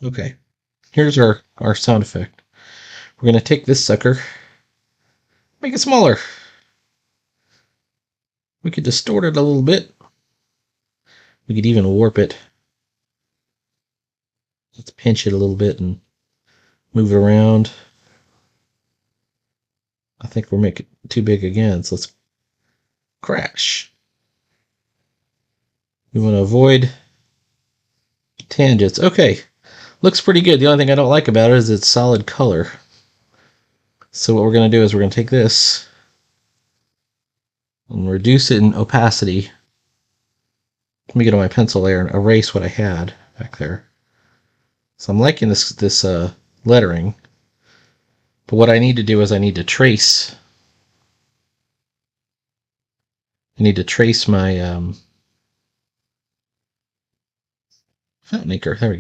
Okay, here's our sound effect. We're going to take this sucker, make it smaller. We could distort it a little bit. We could even warp it. Let's pinch it a little bit and move it around. I think we're making it too big again, so let's crash. We want to avoid tangents. Okay, looks pretty good. The only thing I don't like about it is its solid color. So what we're going to do is we're going to take this and reduce it in opacity. Let me get on my pencil layer and erase what I had back there. So I'm liking this lettering. But what I need to do is I need to trace. I need to trace my fountain maker. There we go.